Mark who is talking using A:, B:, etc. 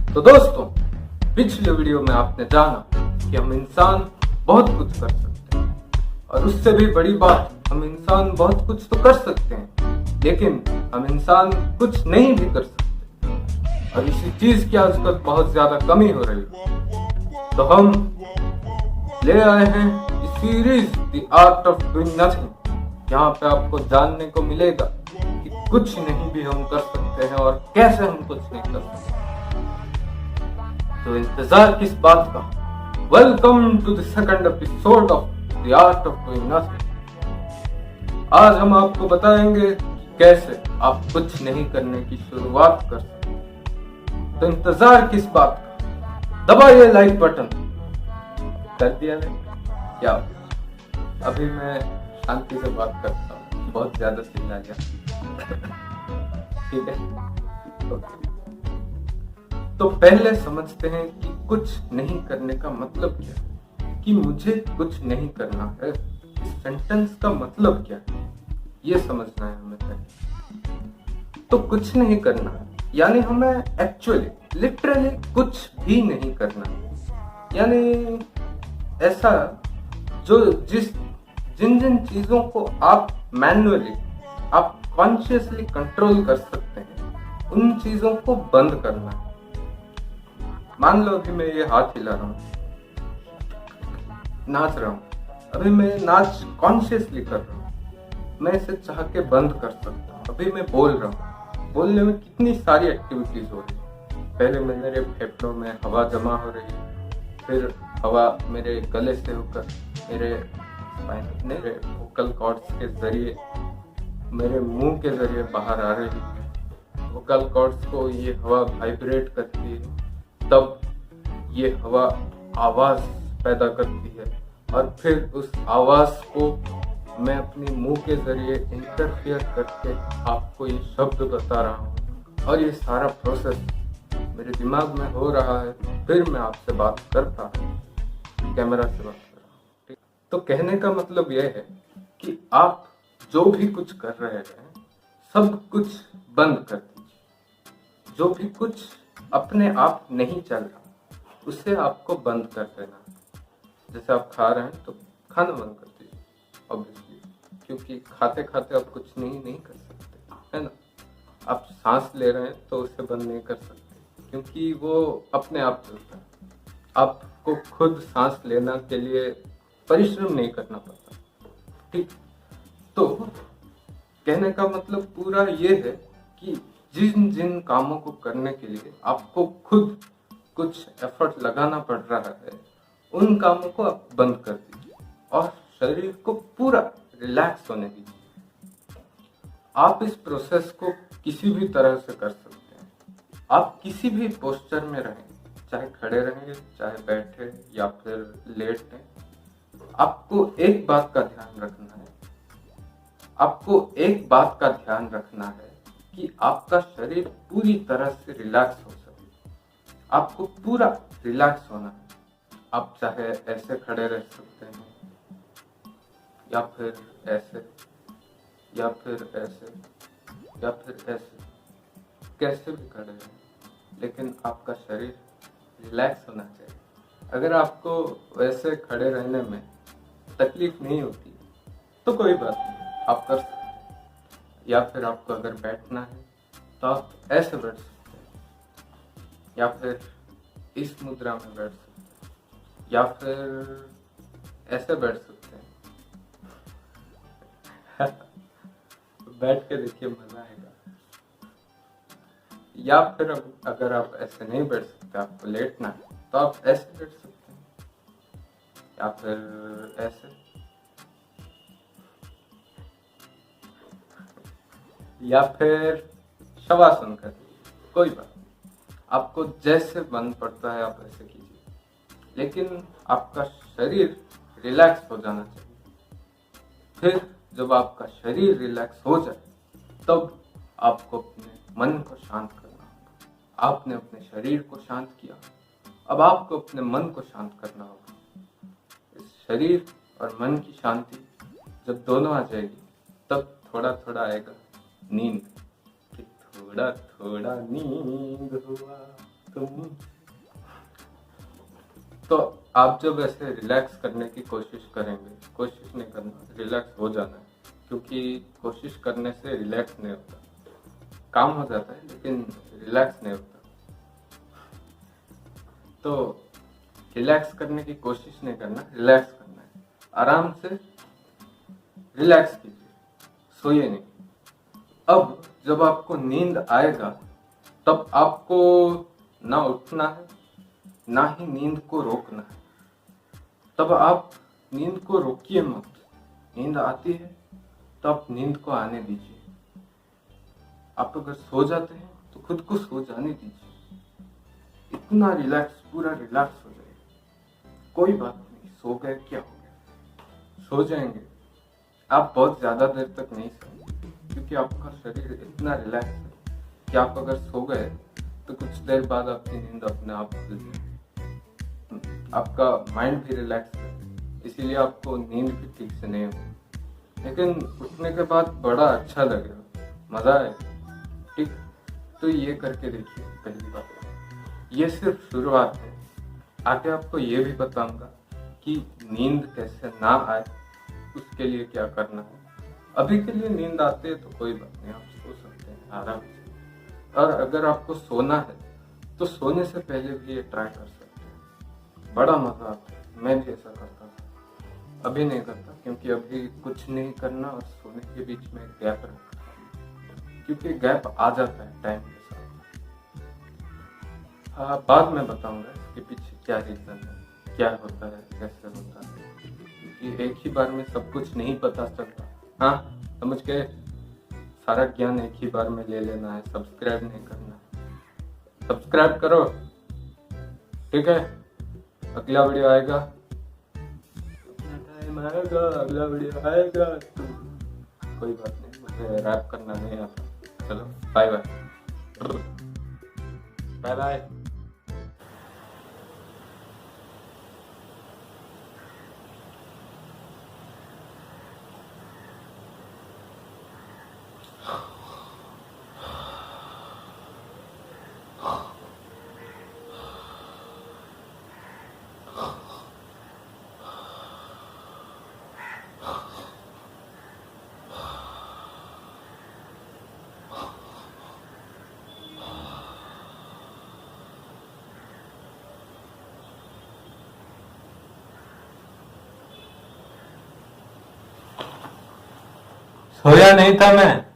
A: तो दोस्तों, पिछले वीडियो में आपने जाना कि हम इंसान बहुत कुछ कर सकते हैं, और उससे भी बड़ी बात, हम इंसान बहुत कुछ तो कर सकते हैं, लेकिन हम इंसान कुछ नहीं भी कर सकते। और इसी चीज की आजकल बहुत ज्यादा कमी हो रही है। तो हम ले आए हैं series the art of doing nothing. यहाँ पे आपको जानने को मिलेगा कि कुछ नहीं भी हम कर सकते हैं और कैसे हम कुछ नहीं कर सकते। तो इंतजार किस बात का। Welcome to the second episode of the art of doing nothing. आज हम आपको बताएंगे कैसे आप कुछ नहीं करने की शुरुआत कर सकते हैं। तो इंतजार किस बात का, दबाइए लाइक बटन। कर दिया है क्या? अभी मैं शांति से बात करता हूँ, बहुत ज्यादा चिल्ला गया। ठीक है, ओके। तो पहले समझते हैं कि कुछ नहीं करने का मतलब क्या है, कि मुझे कुछ नहीं करना है। इस सेंटेंस का मतलब क्या है, ये समझना है हमें पहले। तो कुछ नहीं करना यानी हमें एक्चुअली लिटरली कुछ भी नहीं करना, यानी ऐसा जो जिन जिन चीजों को आप मैन्युअली, आप कॉन्शियसली कंट्रोल कर सकते हैं, उन चीजों को बंद करना है। मान लो अभी मैं ये हाथ हिला रहा हूँ, नाच रहा हूँ, अभी मैं नाच कॉन्शियसली कर रहा हूँ, मैं इसे चाह के बंद कर सकता हूँ। अभी मैं बोल रहा हूँ, बोलने में कितनी सारी एक्टिविटीज हो रही है। पहले मेरे फेफड़ों में हवा जमा हो रही है, फिर हवा मेरे गले से होकर मेरे वोकल कॉर्ड्स के जरिए, मेरे मुंह के जरिए बाहर आ रही है। वोकल कॉर्ड्स को ये हवा वाइब्रेट करती है, तब ये हवा आवाज पैदा करती है, और फिर उस आवाज को मैं अपनी मुंह के जरिए इंटरफेयर करके आपको ये शब्द बता रहा हूँ, और ये सारा प्रोसेस मेरे दिमाग में हो रहा है। फिर मैं आपसे बात करता हूँ, कैमरा से बात कर रहा हूँ। तो कहने का मतलब यह है कि आप जो भी कुछ कर रहे हैं, सब कुछ बंद कर दीजिए। जो भी कुछ अपने आप नहीं चल रहा, उसे आपको बंद कर देना। जैसे आप खा रहे हैं तो खाना बंद कर दीजिए, ऑब्वियसली, क्योंकि खाते खाते आप कुछ नहीं कर सकते, है ना। आप सांस ले रहे हैं तो उसे बंद नहीं कर सकते, क्योंकि वो अपने आप चलता है। आपको खुद सांस लेना के लिए परिश्रम नहीं करना पड़ता, ठीक। तो कहने का मतलब पूरा ये है कि जिन जिन कामों को करने के लिए आपको खुद कुछ एफर्ट लगाना पड़ रहा है, उन कामों को आप बंद कर दीजिए और शरीर को पूरा रिलैक्स होने दीजिए। आप इस प्रोसेस को किसी भी तरह से कर सकते हैं। आप किसी भी पोस्चर में रहें, चाहे खड़े रहेंगे, चाहे बैठे या फिर लेटे, आपको एक बात का ध्यान रखना है। आपको एक बात का ध्यान रखना है कि आपका शरीर पूरी तरह से रिलैक्स हो सके। आपको पूरा रिलैक्स होना है। आप चाहे ऐसे खड़े रह सकते हैं, या फिर ऐसे, या फिर ऐसे, या फिर ऐसे, कैसे भी खड़े रहें, लेकिन आपका शरीर रिलैक्स होना चाहिए। अगर आपको वैसे खड़े रहने में तकलीफ नहीं होती तो कोई बात नहीं, आप कर सकते हैं। या फिर आपको अगर बैठना है तो आप ऐसे बैठ सकते हैं, या फिर इस मुद्रा में बैठ सकते हैं, या फिर ऐसे बैठ सकते हैं। बैठ के देखिए, मजा आएगा। या फिर अगर आप ऐसे नहीं बैठ सकते, आपको लेटना है, तो आप ऐसे बैठ सकते हैं, या फिर ऐसे, या फिर शवासन करिए, कोई बात नहीं। आपको जैसे मन पड़ता है आप ऐसे कीजिए, लेकिन आपका शरीर रिलैक्स हो जाना चाहिए। फिर जब आपका शरीर रिलैक्स हो जाए, तब आपको अपने मन को शांत करना होगा। आपने अपने शरीर को शांत किया, अब आपको अपने मन को शांत करना होगा। इस शरीर और मन की शांति जब दोनों आ जाएगी, तब थोड़ा थोड़ा आएगा नींद, कि थोड़ा थोड़ा नींद हुआ, तो आप जब ऐसे रिलैक्स करने की कोशिश करेंगे, कोशिश नहीं करना, रिलैक्स हो जाना है, क्योंकि कोशिश करने से रिलैक्स नहीं होता, काम हो जाता है लेकिन रिलैक्स नहीं होता। तो रिलैक्स करने की कोशिश नहीं करना, रिलैक्स करना है, आराम से रिलैक्स कीजिए, सोइए नहीं। अब जब आपको नींद आएगा तब आपको ना उठना है ना ही नींद को रोकना है। तब आप नींद को रोकिए मत। नींद आती है तो आप नींद को आने दीजिए। आप अगर सो जाते हैं तो खुद को सो जाने दीजिए। इतना रिलैक्स, पूरा रिलैक्स हो जाइए। कोई बात नहीं, सो गए क्या हो गया, सो जाएंगे। आप बहुत ज्यादा देर तक नहीं सोएंगे क्योंकि आपका शरीर इतना रिलैक्स है कि आप अगर सो गए तो कुछ देर बाद आपकी नींद अपने आप खुल जाएगी। आपका माइंड भी रिलैक्स है, इसीलिए आपको नींद भी ठीक से नहीं होगी, लेकिन उठने के बाद बड़ा अच्छा लगेगा, मजा आएगा। ठीक, तो ये करके देखिए। पहली बात, ये सिर्फ शुरुआत है। आगे आपको ये भी बताऊंगा कि नींद कैसे ना आए, उसके लिए क्या करना है। अभी के लिए नींद आती है तो कोई बात नहीं, आप सो सकते हैं आराम से। और अगर आपको सोना है तो सोने से पहले भी ये ट्राई कर सकते हैं, बड़ा मजा आता है। मैं भी ऐसा करता था, अभी नहीं करता क्योंकि अभी कुछ नहीं करना और सोने के बीच में गैप रखा, क्योंकि गैप आ जाता है टाइम के साथ। हाँ, बाद में बताऊंगा इसके पीछे क्या रीजन है, क्या होता है, कैसे होता है, क्योंकि एक ही बार में सब कुछ नहीं पता चलता। हाँ, समझ गए? सारा ज्ञान एक ही बार में ले लेना है, सब्सक्राइब नहीं करना है। सब्सक्राइब करो, ठीक है? अगला वीडियो आएगा, अपना टाइम आएगा, अगला वीडियो आएगा। तो कोई बात नहीं, मुझे रैप करना नहीं आता। चलो, बाय बाय, बाय बाय। सोया नहीं था मैं।